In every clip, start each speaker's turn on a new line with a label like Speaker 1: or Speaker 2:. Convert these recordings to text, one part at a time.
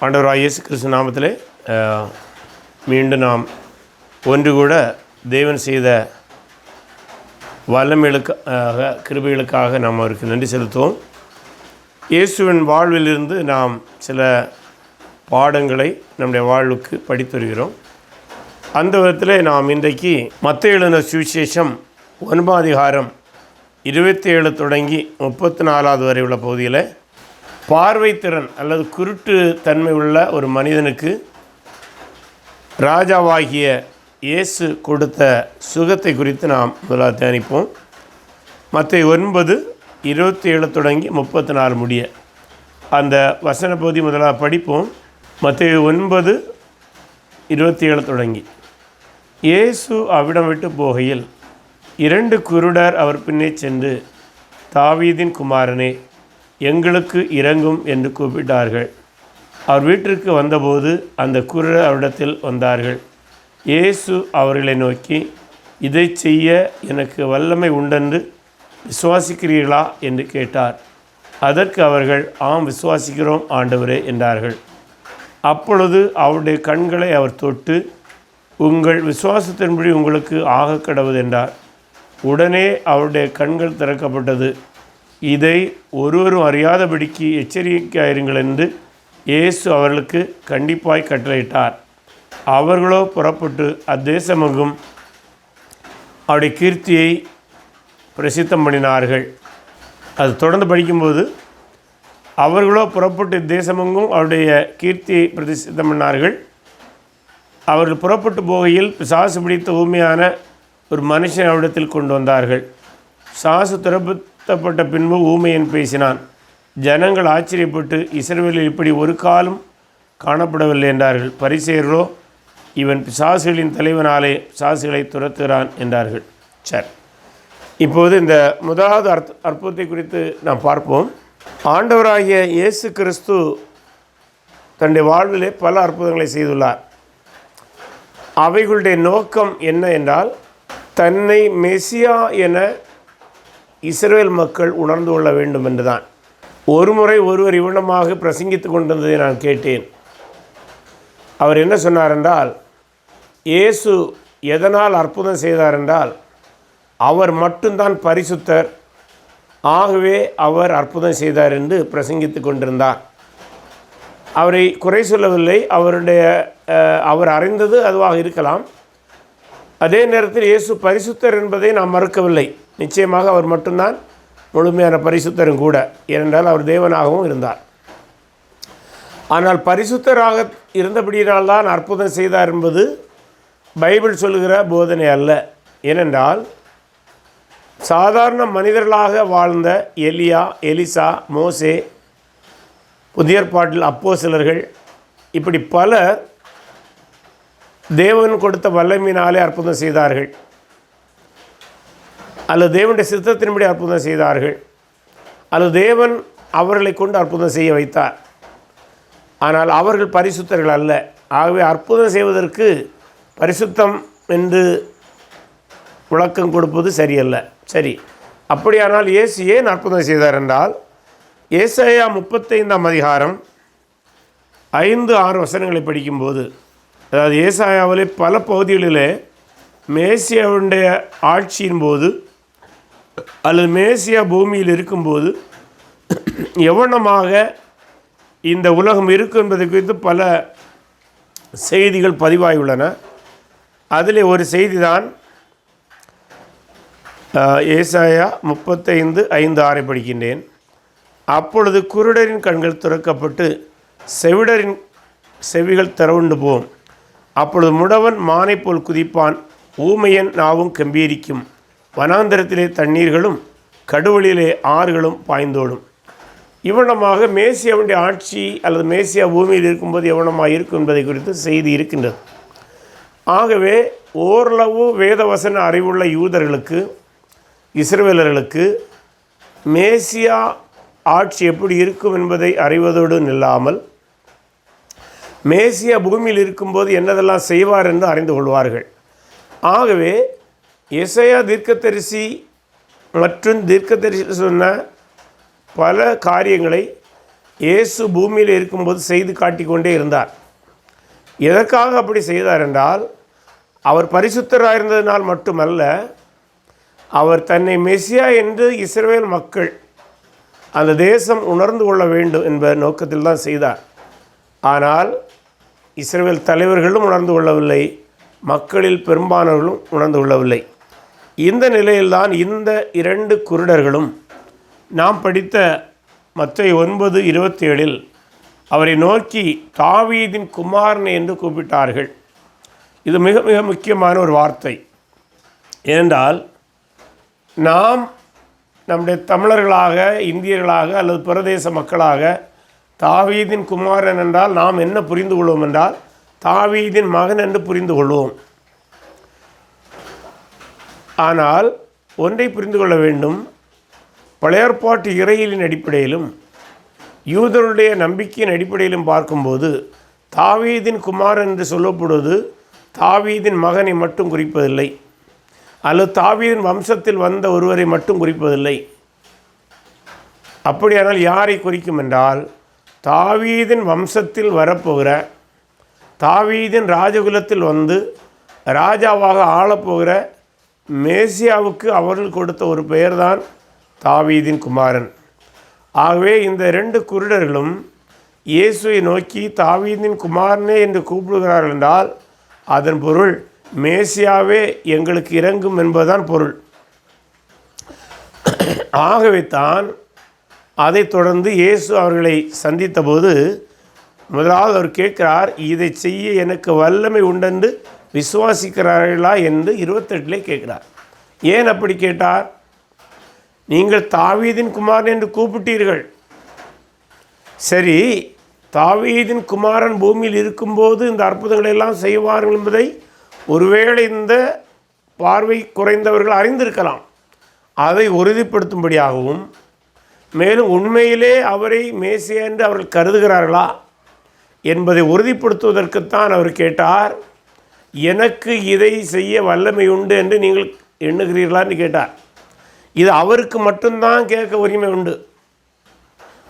Speaker 1: ஆண்டவராகிய இயேசு கிறிஸ்து நாமத்திலே மீண்டும் நாம் ஒன்று கூட தேவன் செய்த வல்லமைகளுக்காக கிருபைகளுக்காக நாம் அவருக்கு நன்றி செலுத்துவோம். இயேசுவின் வாழ்விலிருந்து நாம் சில பாடங்களை நம்முடைய வாழ்வுக்கு படித்து வருகிறோம். அந்த விதத்தில் நாம் இன்றைக்கு மத்தேயு எழுதின சுவிசேஷம் 9 அதிகாரம் 27 தொடங்கி 34 வரை உள்ள பகுதியில் பார்வைத்திறன் அல்லது குருட்டு தன்மை உள்ள ஒரு மனிதனுக்கு ராஜாவாகிய இயேசு கொடுத்த சுகத்தை குறித்து நாம் முதலாக தியானிப்போம். மத்தேயு 9:27 தொடங்கி 34 முடிய அந்த வசன பகுதி முதலாக படிப்போம். மத்தேயு 9:27 தொடங்கி. இயேசு அவ்விடம் விட்டு போகையில் 2 குருடர் அவர் பின்னே சென்று, தாவீதின் குமாரனே, எங்களுக்கு இரங்கும் என்று கூப்பிட்டார்கள். அவர் வீட்டிற்கு வந்தபோது அந்த குருடர் அவரிடத்தில் வந்தார்கள். இயேசு அவர்களை நோக்கி, இதை செய்ய எனக்கு வல்லமை உண்டென்று விசுவாசிக்கிறீர்களா என்று கேட்டார். அதற்கு அவர்கள், ஆம் விசுவாசிக்கிறோம் ஆண்டவரே என்றார்கள். அப்பொழுது அவருடைய கண்களை அவர் தொட்டு, உங்கள் விசுவாசத்தின்படி உங்களுக்கு ஆக கடவுது என்றார். உடனே அவருடைய கண்கள் திறக்கப்பட்டது. இதை ஒருவரும் அறியாதபடிக்கு எச்சரிக்கையாயிருங்கள் என்று இயேசு அவர்களுக்கு கண்டிப்பாய் கட்டளையிட்டார். அவர்களோ புறப்பட்டு அத்தேசமெங்கும் அவருடைய கீர்த்தியை பிரசித்தம் பண்ணினார்கள். அது தொடர்ந்து படிக்கும்போது, அவர்களோ புறப்பட்டு தேசமெங்கும் அவருடைய கீர்த்தியை பிரசித்தம் பண்ணார்கள். அவர்கள் புறப்பட்டு போகையில் பிசாசு பிடித்த ஊமையான ஒரு மனுஷன் அவரிடத்தில் கொண்டு வந்தார்கள். பிசாசு துரத்தப்பட்ட பின்பு ஊமையன் பேசினான். ஜனங்கள் ஆச்சரியப்பட்டு, இஸ்ரவேலில் இப்படி ஒரு காலம் காணப்படவில்லை என்றார்கள். பரிசேயர்களோ, இவன் பிசாசுகளின் தலைவனாலே பிசாசுகளை துரத்துகிறான் என்றார்கள். சரி, இப்போது இந்த முதலாவது அற்புதத்தை குறித்து நாம் பார்ப்போம். ஆண்டவராகிய இயேசு கிறிஸ்து தன்னுடைய வாழ்விலே பல அற்புதங்களை செய்துள்ளார். அவைகளுடைய நோக்கம் என்ன என்றால், தன்னை மெசியா என இஸ்ரவேல் மக்கள் உணர்ந்து கொள்ள வேண்டும் என்றுதான். ஒரு முறை ஒருவர் இவ்வளமாக பிரசங்கித்து கொண்டிருந்ததை நான் கேட்டேன். அவர் என்ன சொன்னார் என்றால், இயேசு எதனால் அற்புதம் செய்தார் என்றால், அவர் மட்டும்தான் பரிசுத்தர், ஆகவே அவர் அற்புதம் செய்தார் என்று பிரசங்கித்து கொண்டிருந்தார். அவரை குறை சொல்லவில்லை. அவர் அறிந்தது அதுவாக இருக்கலாம். அதே நேரத்தில் இயேசு பரிசுத்தர் என்பதை நாம் மறுக்கவில்லை. நிச்சயமாக அவர் மட்டும்தான் முழுமையான பரிசுத்தரும் கூட, ஏனென்றால் அவர் தேவனாகவும் இருந்தார். ஆனால் பரிசுத்தராக இருந்தபடியினால்தான் அற்புதம் செய்தார் என்பது பைபிள் சொல்லுகிற போதனை அல்ல. ஏனென்றால் சாதாரண மனிதர்களாக வாழ்ந்த எலியா, எலிசா, மோசே, புதிய ஏற்பாட்டில் அப்போஸ்தலர்கள், இப்படி பலர் தேவன் கொடுத்த வல்லமையினாலே அற்புதம் செய்தார்கள், அல்லது தேவனுடைய சித்தத்தின்படி அற்புதம் செய்தார்கள், அல்லது தேவன் அவர்களை கொண்டு அற்புதம் செய்ய வைத்தார். ஆனால் அவர்கள் பரிசுத்தர்கள் அல்ல. ஆகவே அற்புதம் செய்வதற்கு பரிசுத்தம் என்று விளக்கம் கொடுப்பது சரியல்ல. சரி, அப்படியானால் இயேசு ஏன் அற்புதம் செய்தார் என்றால், ஏசாயா 35 அதிகாரம் 5-6 வசனங்களை படிக்கும்போது, அதாவது ஏசாயாவிலே பல பகுதிகளிலே மேசியாவுடைய ஆட்சியின் போது அல்லது மேசியா பூமியில் இருக்கும்போது எவ்வளமாக இந்த உலகம் இருக்கும் என்பதை குறித்து பல செய்திகள் பதிவாகியுள்ளன. அதில் ஒரு செய்தி தான் ஏசாயா 35:5-6 படிக்கின்றேன். அப்பொழுது குருடரின் கண்கள் திறக்கப்பட்டு செவிடரின் செவிகள் திறவுண்டு போம். அப்பொழுது முடவன் மானை போல் குதிப்பான், ஊமையன் நாவும் கம்பீரிக்கும், வனாந்தரத்திலே தண்ணீர்களும் கடுவெளியிலே ஆறுகளும் பாய்ந்தோடும். இவ்வளமாக மேசியாவுடைய ஆட்சி அல்லது மேசியா பூமியில் இருக்கும்போது எவ்வளமாக இருக்கும் என்பதை குறித்து செய்தி இருக்கின்றது. ஆகவே ஓரளவு வேதவசன அறிவுள்ள யூதர்களுக்கு, இஸ்ரவேலர்களுக்கு மேசியா ஆட்சி எப்படி இருக்கும் என்பதை அறிவதோடு நில்லாமல், மேசியா பூமியில் இருக்கும்போது என்னதெல்லாம் செய்வார் என்று அறிந்து கொள்வார்கள். ஆகவே எசையா தீர்க்கதரிசி மற்றும் தீர்க்கதரிசி சொன்ன பல காரியங்களை இயேசு பூமியில் இருக்கும்போது செய்து காட்டிக்கொண்டே இருந்தார். எதற்காக அப்படி செய்தார் என்றால், அவர் பரிசுத்தராக இருந்ததினால் மட்டுமல்ல, அவர் தன்னை மெசியா என்று இஸ்ரவேல் மக்கள் அந்த தேசம் உணர்ந்து கொள்ள வேண்டும் என்ப நோக்கத்தில் தான் செய்தார். ஆனால் இஸ்ரவேல் தலைவர்களும் உணர்ந்து கொள்ளவில்லை, மக்களில் பெரும்பானவர்களும் உணர்ந்து கொள்ளவில்லை. இந்த நிலையில்தான் இந்த 2 குருடர்களும் நாம் படித்த மத்தேயு 9:27 அவரை நோக்கி தாவீதின் குமாரன் என்று கூப்பிட்டார்கள். இது மிக மிக முக்கியமான ஒரு வார்த்தை. ஏனென்றால் நாம் நம்முடைய தமிழர்களாக, இந்தியர்களாக அல்லது பிரதேச மக்களாக தாவீதின் குமாரன் என்றால் நாம் என்ன புரிந்து கொள்வோம் என்றால், தாவீதின் மகன் என்று புரிந்து கொள்வோம். ஆனால் ஒன்றை புரிந்து கொள்ள வேண்டும், பழைய ஏற்பாட்டு இறையிலின் அடிப்படையிலும் யூதருடைய நம்பிக்கையின் அடிப்படையிலும் பார்க்கும்போது தாவீதின் குமாரன் என்று சொல்லப்படுவது தாவீதின் மகனை மட்டும் குறிப்பதில்லை, அல்லது தாவீதின் வம்சத்தில் வந்த ஒருவரை மட்டும் குறிப்பதில்லை. அப்படியானால் யாரை குறிக்கும் என்றால், தாவீதின் வம்சத்தில் வரப்போகிற, தாவீதின் ராஜகுலத்தில் வந்து ராஜாவாக ஆளப்போகிற மேசியாவுக்கு அவர்கள் கொடுத்த ஒரு பெயர்தான் தாவீதின் குமாரன். ஆகவே இந்த 2 குருடர்களும் இயேசுவை நோக்கி தாவீதின் குமாரனே என்று கூப்பிடுகிறார்கள் என்றால் அதன் பொருள் மேசியாவே எங்களுக்கு இறங்கும் என்பதுதான் பொருள். ஆகவே தான் அதைத் தொடர்ந்து இயேசு அவர்களை சந்தித்த போது முதலாவது அவர் கேட்கிறார், இதை செய்ய எனக்கு வல்லமை உண்டென்று விசுவாசிக்கிறார்களா என்று 28 கேட்கிறார். ஏன் அப்படி கேட்டார்? நீங்கள் தாவீதின் குமாரன் என்று கூப்பிட்டீர்கள். சரி, தாவீதின் குமாரன் பூமியில் இருக்கும்போது இந்த அற்புதங்களை எல்லாம் செய்வார்கள் என்பதை ஒருவேளை இந்த பார்வை குறைந்தவர்கள் அறிந்திருக்கலாம். அதை உறுதிப்படுத்தும்படியாகவும், மேலும் உண்மையிலே அவரை மேசியா என்று அவர்கள் கருதுகிறார்களா என்பதை உறுதிப்படுத்துவதற்குத்தான் அவர் கேட்டார், எனக்கு இதை செய்ய வல்லமை உண்டு என்று நீங்கள் எண்ணுகிறீர்களான்னு கேட்டார். இது அவருக்கு மட்டும்தான் கேட்க உரிமை உண்டு.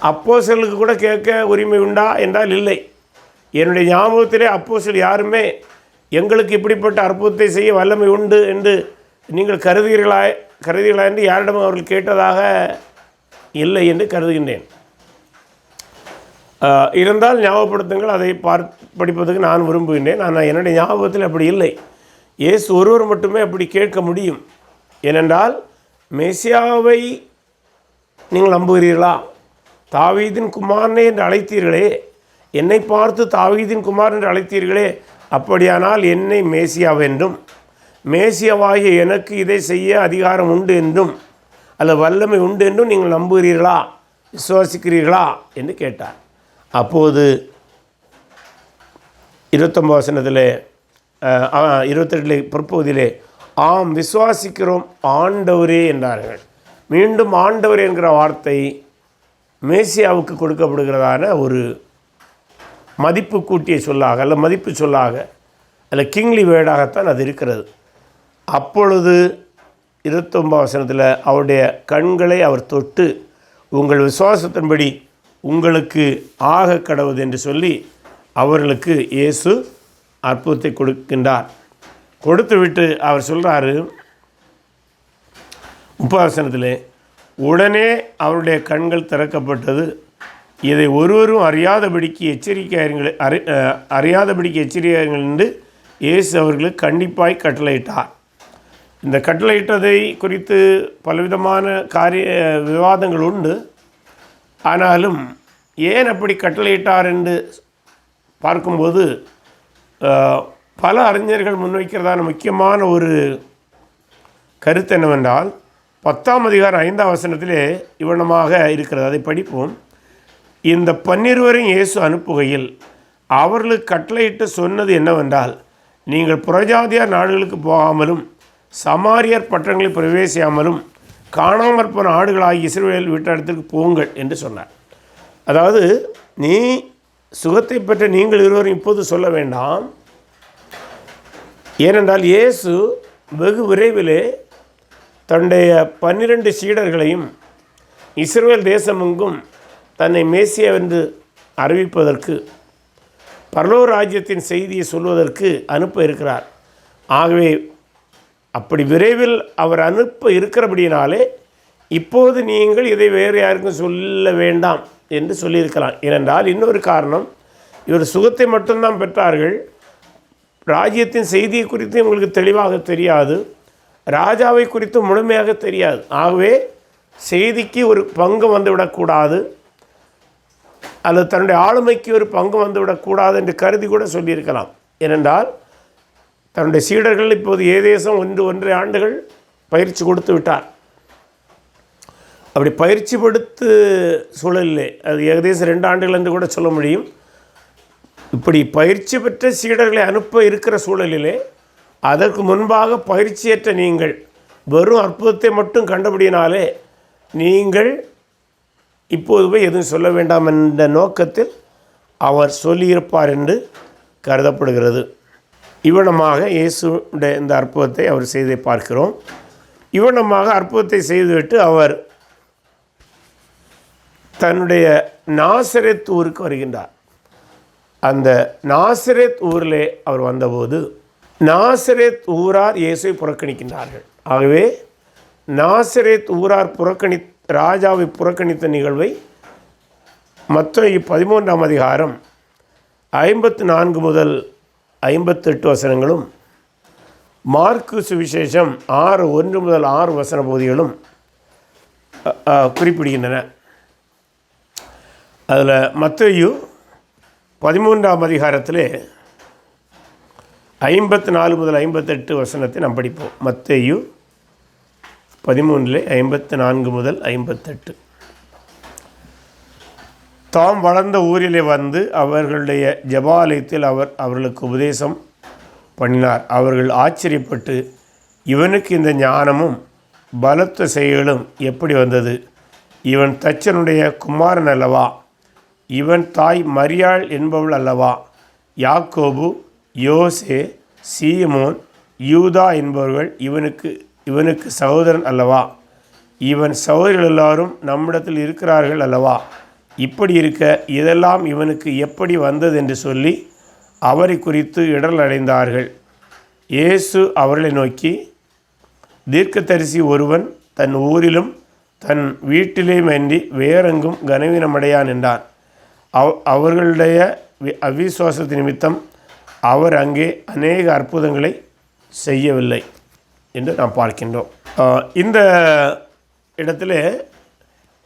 Speaker 1: அப்போஸ்தலருக்கு கூட கேட்க உரிமை உண்டா என்றால் இல்லை. என்னுடைய ஞாபகத்திலே அப்போஸ்தலர் யாருமே எங்களுக்கு இப்படிப்பட்ட அற்புதத்தை செய்ய வல்லமை உண்டு என்று நீங்கள் கருதுகிறீர்களா என்று யாரிடமும் அவர்கள் கேட்டதாக இல்லை என்று கருதுகின்றேன். இருந்தால் ஞாபகப்படுத்துங்கள், அதை படிப்பதற்கு நான் விரும்புகின்றேன். ஆனால் என்னுடைய ஞாபகத்தில் அப்படி இல்லை. இயேசு ஒருவர் மட்டுமே அப்படி கேட்க முடியும். ஏனென்றால் மேசியாவை நீங்கள் நம்புகிறீர்களா? தாவீதின் குமாரனே என்று அழைத்தீர்களே, என்னை பார்த்து தாவீதின் குமாரன் என்று அழைத்தீர்களே, அப்படியானால் என்னை மேசியாவென்றும் மேசியாவாகிய எனக்கு இதை செய்ய அதிகாரம் உண்டு என்றும் அல்ல வல்லமை உண்டு என்றும் நீங்கள் நம்புகிறீர்களா, விசுவாசிக்கிறீர்களா என்று கேட்டார். அப்போது 29 வசனத்தில் 28 பிற்பகுதியிலே ஆம் விசுவாசிக்கிறோம் ஆண்டவரே என்றார்கள். மீண்டும் ஆண்டவர் என்கிற வார்த்தை மேசியாவுக்கு கொடுக்கப்படுகிறதான ஒரு மதிப்பு கூட்டிய சொல்லாக அல்ல மதிப்பு சொல்லாக அல்ல கிங்லி வேர்டாகத்தான் அது இருக்கிறது. அப்பொழுது 29 வசனத்தில் அவருடைய கண்களை அவர் தொட்டு உங்கள் விசுவாசத்தின்படி உங்களுக்கு ஆக கடவுது என்று சொல்லி அவர்களுக்கு இயேசு அற்புதத்தை கொடுக்கின்றார். கொடுத்துவிட்டு அவர் சொல்கிறாரு 30 வசனத்தில், உடனே அவருடைய கண்கள் திறக்கப்பட்டது, இதை ஒருவரும் அறியாதபடிக்கு எச்சரிக்கையார்கள் என்று இயேசு அவர்களுக்கு கண்டிப்பாய் கட்டளையிட்டார். இந்த கட்டளையிட்டதை குறித்து பலவிதமான விவாதங்கள் உண்டு. ஆனாலும் ஏன் அப்படி கட்டளையிட்டார் என்று பார்க்கும்போது பல அறிஞர்கள் முன்வைக்கிறதான முக்கியமான ஒரு கருத்து என்னவென்றால் 10ஆம் அதிகாரம் 5ஆம் வசனத்திலே இவ்வளமாக இருக்கிறது. அதை படிப்போம். இந்த 12 இயேசு அனுப்புகையில் அவர்களுக்கு கட்டளையிட்டு சொன்னது என்னவென்றால், நீங்கள் புறஜாதியார் நாடுகளுக்கு போகாமலும் சமாரியர் பட்டணங்களில் பிரவேசியாமலும் காணாமற் போன ஆடுகளாகி இஸ்ரவேல் வீட்டிடத்திற்கு போங்கள் என்று சொன்னார். அதாவது, நீ சுகத்தை பெற்ற நீங்கள் இருவரும் இப்போது சொல்ல வேண்டாம். ஏனென்றால் இயேசு வெகு விரைவிலே தன்னுடைய 12 சீடர்களையும் இஸ்ரவேல் தேசமெங்கும் தன்னை மேசியா என்று அறிவிப்பதற்கு, பரலோக ராஜ்யத்தின் செய்தியை சொல்வதற்கு அனுப்ப இருக்கிறார். ஆகவே அப்படி விரைவில் அவர் அனுப்ப இருக்கிறபடியினாலே இப்போது நீங்கள் இதை வேறு யாருக்கும் சொல்ல வேண்டாம் என்று சொல்லியிருக்கலாம். ஏனென்றால் இன்னொரு காரணம், இவர் சுகத்தை மட்டும்தான் பெற்றார்கள். ராஜ்யத்தின் செய்தியை குறித்து உங்களுக்கு தெளிவாக தெரியாது, ராஜாவை குறித்து முழுமையாக தெரியாது. ஆகவே செய்திக்கு ஒரு பங்கு வந்துவிடக்கூடாது, அல்லது தன்னுடைய ஆளுமைக்கு ஒரு பங்கு வந்துவிடக்கூடாது என்று கருதி கூட சொல்லியிருக்கலாம். ஏனென்றால் தன்னுடைய சீடர்கள் இப்போது ஏதேசம் 1-1.5 ஆண்டுகள் பயிற்சி கொடுத்து விட்டார். அப்படி பயிற்சி படுத்து சூழலிலே அது ஏகதேசம் 2 ஆண்டுகள் என்று கூட சொல்ல முடியும். இப்படி பயிற்சி பெற்ற சீடர்களை அனுப்ப இருக்கிற சூழலிலே அதற்கு முன்பாக பயிற்சியற்ற நீங்கள் வெறும் அற்புதத்தை மட்டும் கண்டபடியினாலே நீங்கள் இப்போது போய் எதுவும் சொல்ல வேண்டாம் என்ற நோக்கத்தில் அவர் சொல்லியிருப்பார் என்று கருதப்படுகிறது. இவனமாக இயேசுடைய இந்த அற்புதத்தை அவர் செய்தை பார்க்கிறோம். இவனமாக அற்புதத்தை செய்துவிட்டு அவர் தன்னுடைய நாசரேத் ஊருக்கு வருகின்றார். அந்த நாசரேத் ஊரிலே அவர் வந்தபோது நாசரேத் ஊரார் இயேசுவை புறக்கணிக்கின்றார்கள். ஆகவே நாசரேத் ஊரார் ராஜாவை புறக்கணித்த நிகழ்வை மத்தேயு 13ஆம் அதிகாரம் 54 முதல் 58 வசனங்களும், மார்க்கு சுவிசேஷம் 6:1 முதல் 6 வசன பகுதிகளும் குறிப்பிடுகின்றன. அதில் மத்தேயு 13ஆம் அதிகாரத்திலே 54 முதல் 58 வசனத்தை நாம் படிப்போம். மத்தேயு 13:54 முதல் 58. தாம் வளர்ந்த ஊரிலே வந்து அவர்களுடைய ஜெபாலயத்தில் அவர்களுக்கு உபதேசம் பண்ணினார். அவர்கள் ஆச்சரியப்பட்டு, இவனுக்கு இந்த ஞானமும் பலத்த செயலும் எப்படி வந்தது? இவன் தச்சனுடைய குமாரன் அல்லவா? இவன் தாய் மரியாள் என்பவள் அல்லவா? யாக்கோபு, யோசே, சீமோன், யூதா என்பவர்கள் இவனுக்கு சகோதரன் அல்லவா? இவன் சகோதரர்கள் எல்லாரும் நம்மிடத்தில் இருக்கிறார்கள் அல்லவா? இப்படி இருக்க இதெல்லாம் இவனுக்கு எப்படி வந்தது என்று சொல்லி அவரை குறித்து இடரல் அடைந்தார்கள். இயேசு அவர்களை நோக்கி, தீர்க்கதரிசி ஒருவன் தன் ஊரிலும் தன் வீட்டிலேயுமன்றி வேறெங்கும் கனவீனமடையான் என்றான். அவர்களுடைய அவிசுவாசத்து நிமித்தம் அவர் அங்கே அநேக அற்புதங்களை செய்யவில்லை என்று நாம் பார்க்கின்றோம். இந்த இடத்துல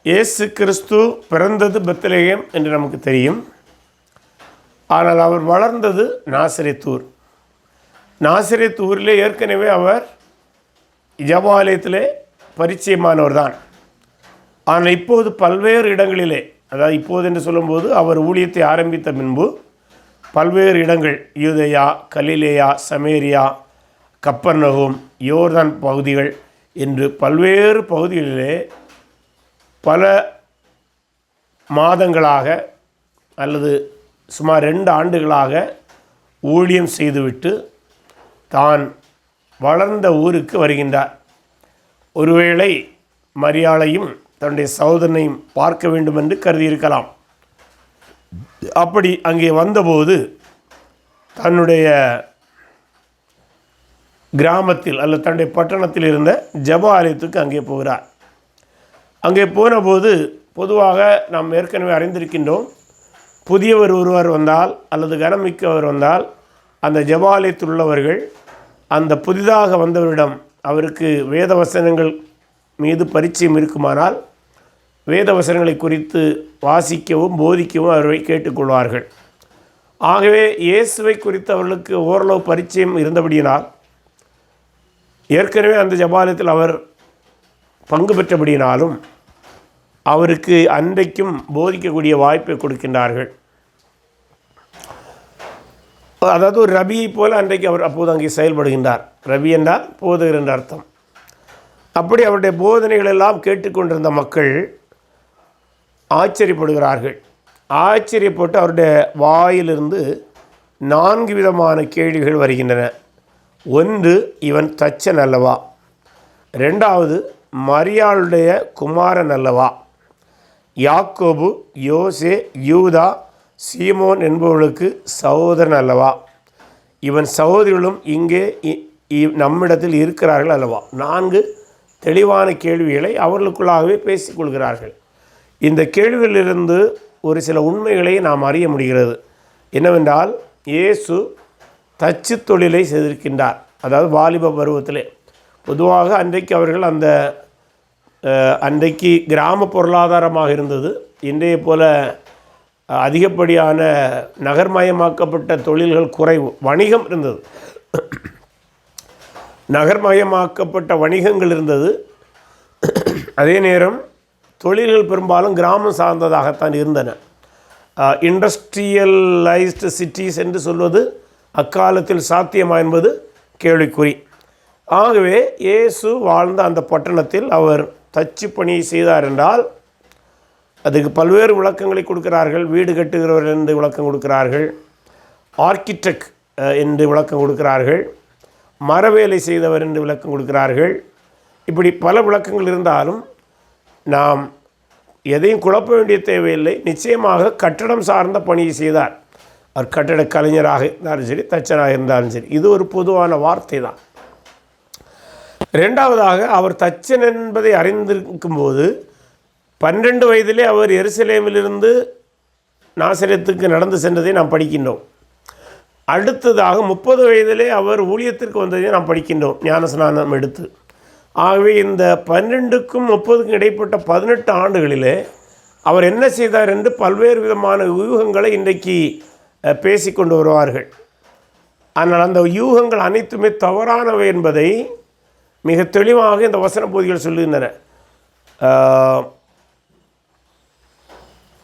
Speaker 1: இயேசு கிறிஸ்து பிறந்தது பெத்லகேம் என்று நமக்கு தெரியும். ஆனால் அவர் வளர்ந்தது நாசரேத் ஊர். நாசரேத் ஊரிலே ஏற்கனவே அவர் ஜெபாலயத்திலே பரிச்சயமானவர் தான். ஆனால் இப்போது பல்வேறு இடங்களிலே, அதாவது இப்போது என்று சொல்லும்போது அவர் ஊழியத்தை ஆரம்பித்த பின்பு பல்வேறு இடங்கள், யூதேயா, கலிலேயா, சமேரியா, கப்பர்நகூம், யோர்தான் பகுதிகள் என்று பல்வேறு பகுதிகளிலே பல மாதங்களாக அல்லது சுமார் 2 ஆண்டுகளாக ஊழியம் செய்துவிட்டு தான் வளர்ந்த ஊருக்கு வருகின்றார். ஒருவேளை மரியாளையும் தன்னுடைய சகோதரனையும் பார்க்க வேண்டும் என்று கருதியிருக்கலாம். அப்படி அங்கே வந்தபோது தன்னுடைய கிராமத்தில் அல்லது தன்னுடைய பட்டணத்தில் இருந்த ஜெப ஆலயத்துக்கு அங்கே போகிறார். அங்கே போனபோது பொதுவாக நாம் ஏற்கனவே அறிந்திருக்கின்றோம், புதியவர் ஒருவர் வந்தால் அல்லது கனமிக்கவர் வந்தால் அந்த ஜெபாலயத்தில் உள்ளவர்கள் அந்த புதிதாக வந்தவரிடம் அவருக்கு வேத வசனங்கள் மீது பரிச்சயம் இருக்குமானால் வேத வசனங்களை குறித்து வாசிக்கவும் போதிக்கவும் அவர்களை கேட்டுக்கொள்வார்கள். ஆகவே இயேசுவை குறித்து அவர்களுக்கு ஓரளவு பரிச்சயம் இருந்தபடியினால், ஏற்கனவே அந்த ஜெபாலயத்தில் அவர் பங்கு பெற்றபடியினாலும் அவருக்கு அன்றைக்கும் போதிக்கக்கூடிய வாய்ப்பை கொடுக்கின்றார்கள். அதாவது ஒரு ரபியை போல அன்றைக்கு அவர் அப்போது அங்கே செயல்படுகின்றார். ரபி என்றால் போதகர் என்ற அர்த்தம். அப்படி அவருடைய போதனைகள் எல்லாம் கேட்டுக்கொண்டிருந்த மக்கள் ஆச்சரியப்படுகிறார்கள். ஆச்சரியப்பட்டு அவருடைய வாயிலிருந்து 4 விதமான கேள்விகள் வருகின்றன. 1, இவன் தச்சன் அல்லவா? 2வது, மரியாளுடைய குமாரன் அல்லவா? யாக்கோபு, யோசே, யூதா, சீமோன் என்பவர்களுக்கு சகோதரன் அல்லவா? இவன் சகோதரிகளும் இங்கே நம்மிடத்தில் இருக்கிறார்கள் அல்லவா? 4 தெளிவான கேள்விகளை அவர்களுக்குள்ளாகவே பேசிக்கொள்கிறார்கள். இந்த கேள்விகளிலிருந்து ஒரு சில உண்மைகளை நாம் அறிய முடிகிறது. என்னவென்றால், இயேசு தச்சு தொழிலை செய்திருக்கின்றார். அதாவது வாலிப பருவத்திலே. பொதுவாக அன்றைக்கு அவர்கள் அன்றைக்கு கிராம பொருளாதாரமாக இருந்தது. இன்றைய போல அதிகப்படியான நகர்மயமாக்கப்பட்ட தொழில்கள் குறைவு. வணிகம் இருந்தது, நகர்மயமாக்கப்பட்ட வணிகங்கள் இருந்தது. அதே நேரம் தொழில்கள் பெரும்பாலும் கிராமம் சார்ந்ததாகத்தான் இருந்தன. இண்டஸ்ட்ரியலைஸ்டு சிட்டிஸ் என்று சொல்வது அக்காலத்தில் சாத்தியமா என்பது கேள்விக்குறி. ஆகவே இயேசு வாழ்ந்த அந்த பட்டணத்தில் அவர் தச்சு பணியை செய்தார் என்றால் அதுக்கு பல்வேறு விளக்கங்களை கொடுக்கிறார்கள். வீடு கட்டுகிறவர் என்று விளக்கம் கொடுக்கிறார்கள், ஆர்கிடெக்ட் என்று விளக்கம் கொடுக்கிறார்கள், மரவேலை செய்தவர் என்று விளக்கம் கொடுக்கிறார்கள். இப்படி பல விளக்கங்கள் இருந்தாலும் நாம் எதையும் குழப்ப வேண்டிய தேவையில்லை. நிச்சயமாக கட்டடம் சார்ந்த பணியை செய்தார். அவர் கட்டட கலைஞராக இருந்தாலும் சரி, தச்சனாக இருந்தாலும் சரி, இது ஒரு பொதுவான வார்த்தை தான். இரண்டாவதாக, அவர் தச்சன் என்பதை அறிந்திருக்கும் போது 12 வயதிலே அவர் எருசலேமிலிருந்து நாசரேத்துக்கு நடந்து சென்றதை நாம் படிக்கின்றோம். அடுத்ததாக 30 வயதிலே அவர் ஊழியத்திற்கு வந்ததை நாம் படிக்கின்றோம், ஞானஸ்நானம் எடுத்து. ஆகவே இந்த 12க்கும் 30க்கும் இடைப்பட்ட 18 ஆண்டுகளிலே அவர் என்ன செய்தார் என்று பல்வேறு விதமான யூகங்களை இன்றைக்கு பேசிக்கொண்டு வருவார்கள். ஆனால் அந்த யூகங்கள் அனைத்துமே தவறானவை என்பதை மிக தெளிவாக இந்த வசன போதிகள் சொல்லுகின்றன.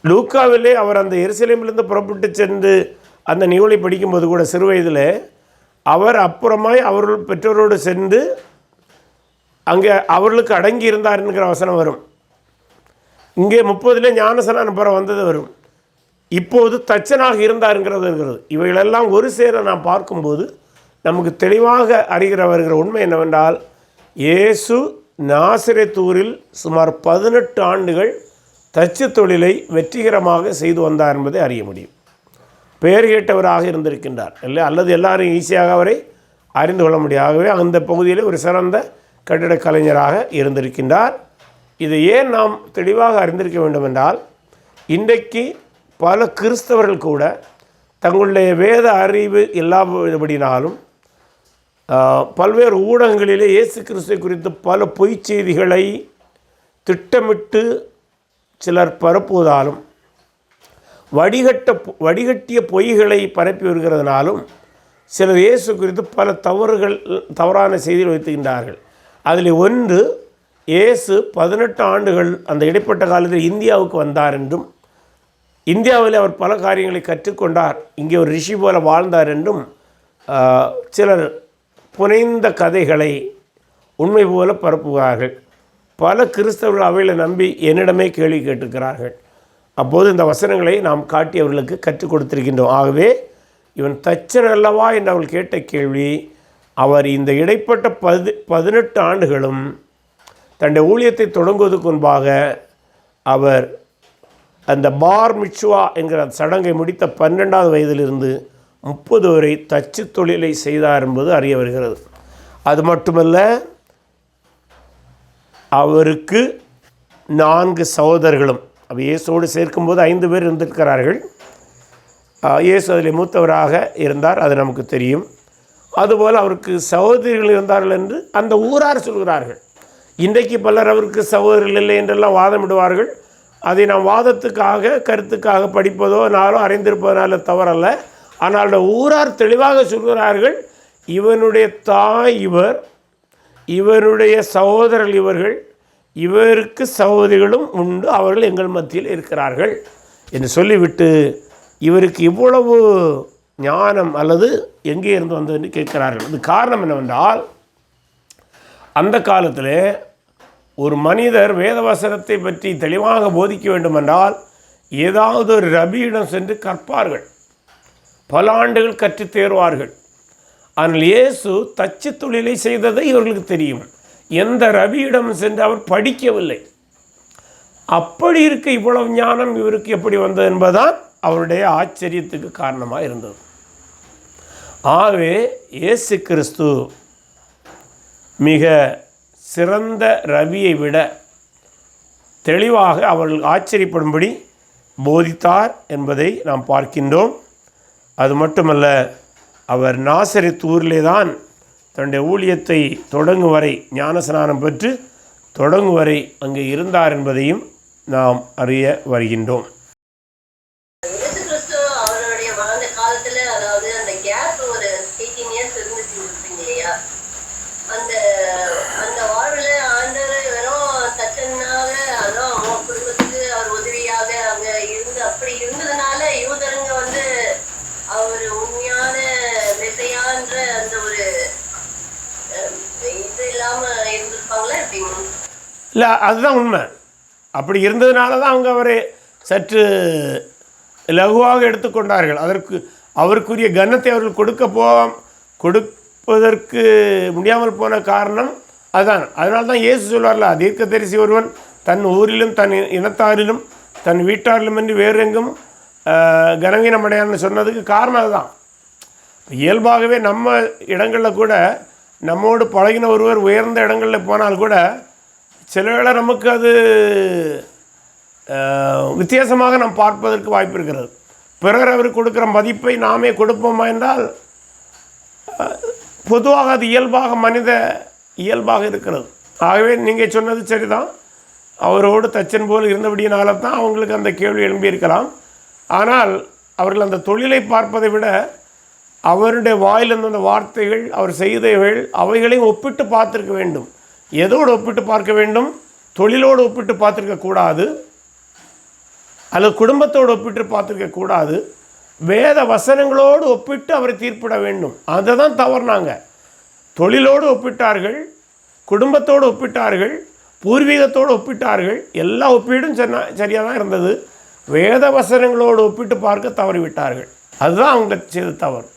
Speaker 1: லூக்காவிலே அவர் அந்த எருசலேமிலிருந்து புறப்பட்டு சென்று அந்த நிகழ்வை படிக்கும்போது கூட சிறு வயதில் அவர் அப்புறமாய் அவர்கள் பெற்றோரோடு சென்று அங்கே அவர்களுக்கு அடங்கி இருந்தார் என்கிற வசனம் வரும். இங்கே 30 ஞானஸ்நானம் பெற வந்தது வரும். இப்போது தச்சனாக இருந்தாருங்கிறது இருக்கிறது. இவைகளெல்லாம் ஒரு சேர நாம் பார்க்கும்போது நமக்கு தெளிவாக அறிகிற வருகிற உண்மை என்னவென்றால், இயேசு நாசரேத்தூரில் சுமார் 18 ஆண்டுகள் தச்சு தொழிலை வெற்றிகரமாக செய்து வந்தார் என்பதை அறிய முடியும். பெயர் கேட்டவராக இருந்திருக்கின்றார் இல்லை, அல்லது எல்லாரும் ஈஸியாக அவரை அறிந்து கொள்ள முடியாகவே அந்த பகுதியில் ஒரு சிறந்த கட்டிட கலைஞராக இருந்திருக்கின்றார். இதை ஏன் நாம் தெளிவாக அறிந்திருக்க வேண்டும் என்றால், இன்றைக்கு பல கிறிஸ்தவர்கள் கூட தங்களுடைய வேத அறிவு இல்லாதபடினாலும் பல்வேறு ஊடகங்களிலே இயேசு கிறிஸ்துவை குறித்து பல பொய் செய்திகளை திட்டமிட்டு சிலர் பரப்புவதாலும் வடிகட்டிய பொய்களை பரப்பி வருகிறதுனாலும் சிலர் இயேசு குறித்து பல தவறான செய்திகள் வைத்துகின்றார்கள். அதில் ஒன்று, இயேசு 18 ஆண்டுகள் அந்த இடைப்பட்ட காலத்தில் இந்தியாவுக்கு வந்தார் என்றும், இந்தியாவில் அவர் பல காரியங்களை கற்றுக்கொண்டார், இங்கே ஒரு ரிஷி போல வாழ்ந்தார் என்றும் சிலர் புனைந்த கதைகளை உண்மை போல பரப்புகிறார்கள். பல கிறிஸ்தவர்கள் அவையில் நம்பி என்னிடமே கேள்வி கேட்டிருக்கிறார்கள். அப்போது இந்த வசனங்களை நாம் காட்டி அவர்களுக்கு கற்றுக் கொடுத்திருக்கின்றோம். ஆகவே இவன் தச்சன் அல்லவா என்று அவள் கேட்ட கேள்வி, அவர் இந்த இடைப்பட்ட 18 ஆண்டுகளும் தன்னுடைய ஊழியத்தை தொடங்குவதற்கு முன்பாக அவர் அந்த பார் மிட்சுவா என்கிற சடங்கை முடித்த 12வது வயதிலிருந்து 30 வரை தச்சு தொழிலை செய்தார் என்பது அறிய வருகிறது. அது மட்டுமல்ல, அவருக்கு 4 சகோதரர்களும், அப்போ இயேசுவோடு சேர்க்கும்போது 5 பேர் இருந்திருக்கிறார்கள். இயேசு அதில் மூத்தவராக இருந்தார், அது நமக்கு தெரியும். அதுபோல் அவருக்கு சகோதரிகள் இருந்தார்கள் என்று அந்த ஊரார் சொல்கிறார்கள். இன்றைக்கு பலர் அவருக்கு சகோதரர்கள் இல்லை என்றெல்லாம் வாதமிடுவார்கள். அதை நாம் வாதத்துக்காக கருத்துக்காக படிப்பதோ நாளோ அறிந்திருப்பதனால தவறல்ல. ஆனால் ஊரார் தெளிவாக சொல்கிறார்கள், இவனுடைய தாய் இவர், இவருடைய சகோதரர்கள் இவர்கள், இவருக்கு சகோதரிகளும் உண்டு, அவர்கள் எங்கள் மத்தியில் இருக்கிறார்கள் என்று சொல்லிவிட்டு இவருக்கு இவ்வளவு ஞானம் அல்லது எங்கே இருந்து வந்தது என்று கேட்கிறார்கள். அது காரணம் என்னவென்றால், அந்த காலத்தில் ஒரு மனிதர் வேதவசனத்தை பற்றி தெளிவாக போதிக்க வேண்டுமென்றால் ஏதாவது ஒரு ரபியிடம் சென்று கற்பார்கள், பல ஆண்டுகள் கற்றுத் தேர்வார்கள். ஆனால் இயேசு தச்சு தொழிலை செய்ததை இவர்களுக்கு தெரியும். எந்த ரபியிடம் சென்று அவர் படிக்கவில்லை. அப்படி இருக்க இவ்வளவு ஞானம் இவருக்கு எப்படி வந்தது என்பதுதான் அவருடைய ஆச்சரியத்துக்கு காரணமாக இருந்தது. ஆகவே இயேசு கிறிஸ்து மிக சிறந்த ரவியை விட தெளிவாக அவர்கள் ஆச்சரியப்படும்படி போதித்தார் என்பதை நாம் பார்க்கின்றோம். அது மட்டுமல்ல, அவர் நாசரேத் ஊரிலே தான் தன்னுடைய ஊழியத்தை தொடங்கும் வரை, ஞானஸ்நானம் பெற்று தொடங்கும் வரை அங்கே இருந்தார் என்பதையும் நாம் அறிய வருகின்றோம். இல்லை, அதுதான் உண்மை. அப்படி இருந்ததுனால தான் அவங்க அவரை சற்று லகுவாக எடுத்துக்கொண்டார்கள். அவருக்குரிய கனத்தை அவர்கள் கொடுப்பதற்கு முடியாமல் போன காரணம் அதுதான். அதனால தான் இயேசு சொல்வார்ல, தீர்க்கதரிசி ஒருவன் தன் ஊரிலும் தன் இனத்தாரிலும் தன் வீட்டாரிலும் என்று வேறு எங்கும் கனவீனமடையான்னு சொன்னதுக்கு காரணம் அதுதான். இயல்பாகவே நம்ம இடங்களில் கூட நம்மோடு பழகின ஒருவர் உயர்ந்த இடங்களில் போனால் கூட சில வேளை நமக்கு அது வித்தியாசமாக நாம் பார்ப்பதற்கு வாய்ப்பு இருக்கிறது. பிறர் அவருக்கு கொடுக்குற மதிப்பை நாமே கொடுப்போமா என்றால் பொதுவாக அது மனித இயல்பாக இருக்கிறது. ஆகவே நீங்கள் சொன்னது சரிதான். அவரோடு தச்சன் போல் இருந்தபடியினால தான் அவங்களுக்கு அந்த கேள்வி எழும்பியிருக்கலாம். ஆனால் அவர்கள் அந்த தொழிலை பார்ப்பதை விட அவருடைய வாயிலிருந்து அந்த வார்த்தைகள், அவர் செய்தவைகள், அவைகளையும் ஒப்பிட்டு பார்த்துருக்க வேண்டும். எதோடு ஒப்பிட்டு பார்க்க வேண்டும்? தொழிலோடு ஒப்பிட்டு பார்த்துருக்கக்கூடாது, அல்லது குடும்பத்தோடு ஒப்பிட்டு பார்த்துருக்கக்கூடாது. வேத வசனங்களோடு ஒப்பிட்டு அவரை தீர்ப்பிட வேண்டும். அதை தான் தவறுனாங்க. தொழிலோடு ஒப்பிட்டார்கள், குடும்பத்தோடு ஒப்பிட்டார்கள், பூர்வீகத்தோடு ஒப்பிட்டார்கள். எல்லா ஒப்பீடும் சரியாக தான் இருந்தது. வேத வசனங்களோடு ஒப்பிட்டு பார்க்க தவறிவிட்டார்கள். அதுதான் அவங்க செய்த தவறு.